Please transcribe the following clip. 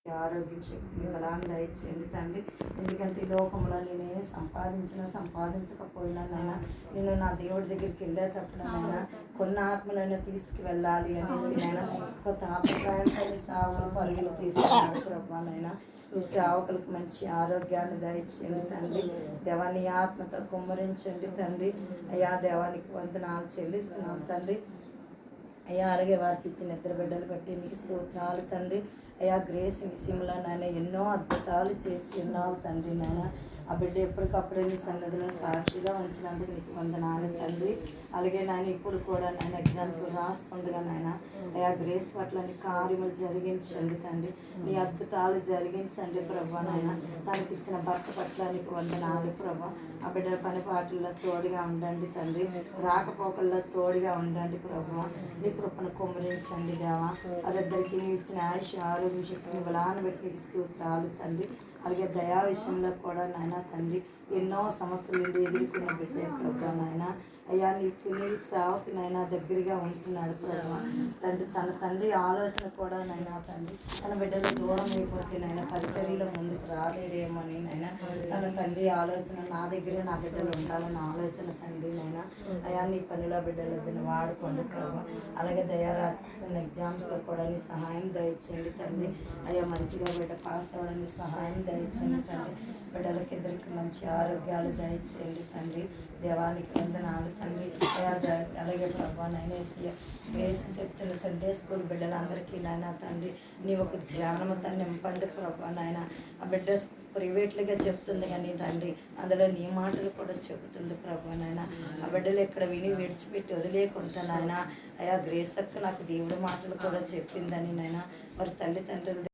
ఆరోగ్యం శక్తిని బలాన్ని దయచేయండి తండ్రి. ఎందుకంటే ఈ లోకంలో నేను సంపాదించకపోయినా నైనా నేను నా దేవుడి దగ్గరికి వెళ్ళేటప్పుడు నైనా కొన్ని ఆత్మలైనా తీసుకువెళ్ళాలి అనేసి నైనా కొత్త అభిప్రాయంతో సేవలు పరుగులు తీసుకున్నాడు ప్రభానైనా. ఈ సేవకులకు మంచి ఆరోగ్యాన్ని దయచేయండి తండ్రి. దేవాన్ని ఆత్మతో కుమ్మరించండి తండ్రి. అయ్యా దేవానికి వందనాలు చెల్లిస్తున్నాం తండ్రి. అయ్యా అలాగే వారికి ఇచ్చిన ఇద్దరు బిడ్డలు బట్టి నీకు స్తోత్రాలు తండ్రి. అయ్యా గ్రేస్ విషయంలో నాయన ఎన్నో అద్భుతాలు చేసి ఉన్నావు తండ్రి. నాయన ఆ బిడ్డ ఎప్పటికప్పుడే నీ సన్నిధిలో సాక్షిగా ఉంచినందుకు నీకు వందనాలు తండ్రి. అలాగే నాయన ఇప్పుడు కూడా నాయన ఎగ్జామ్స్ రాస్తుండగా నాయన అయ్యా గ్రేస్ పట్ల నీ కార్యములు జరిగించండి తండ్రి. నీ అద్భుతాలు జరిగించండి ప్రభా. నాయన తనకి ఇచ్చిన భర్త పట్ల నీకు వందనాలు ప్రభా. ఆ బిడ్డ పని పాటల్లో తోడుగా ఉండండి తండ్రి. రాకపోకల్లో తోడుగా ఉండండి ప్రభా. నీ కృపను కుమ్మరించండి దేవా. వారిద్దరికి నీవు ఇచ్చిన ఆయుష్ ఆరోగ్యం శక్తిని బలాన్ని బట్టి నీకు స్తోత్రాలు తండ్రి. అలాగే దయా విషయంలో కూడా నాయన తండ్రి ఎన్నో సమస్యలు నుండి ఎదుర్కొన్న బిడ్డే ప్రభా. నాయన అయ్యా నీకు నీ సేవకి నైనా దగ్గరగా ఉంటున్నాడు ప్రభా. తన తండ్రి ఆలోచన కూడా నైనా తండ్రి తన బిడ్డలు దూరం అయిపోతే నైనా పరిచర్యలో ముందుకు రాలేరేమోని నైనా తన తండ్రి ఆలోచన నా దగ్గరే నా బిడ్డలు ఉండాలని ఆలోచన తండ్రి. నైనా అయ్యా నీ పనిలో బిడ్డలు దీన్ని వాడుకోండి ప్రభా. అలాగే దయారాస్తున్న ఎగ్జామ్స్లో కూడా నీ సహాయం దయచేయండి తండ్రి. అయ్యా మంచిగా బిడ్డ పాస్ అవ్వడానికి సహాయం దయచేయండి తండ్రి. బిడ్డలకి ఇద్దరికి మంచి ఆరోగ్యాలు దయచేయండి తండ్రి. దేవానికి వందనాలు తండ్రి. అలాగే ప్రభా నైనా వేసి చెప్తున్న సండే స్కూల్ బిడ్డలందరికీ నాయన తండ్రి నీ ఒక జ్ఞానముతో నింపండి ప్రభా. నాయన ఆ బిడ్డ ప్రైవేట్లుగా చెప్తుంది కానీ తండ్రి అందులో నీ మాటలు కూడా చెబుతుంది ప్రభా. నాయన ఆ బిడ్డలు ఎక్కడ విని విడిచిపెట్టి వదిలేకుండా నాయన అయా గ్రేసక్క నాకు దేవుడి మాటలు కూడా చెప్పిందని నాయన వారి తల్లిదండ్రులు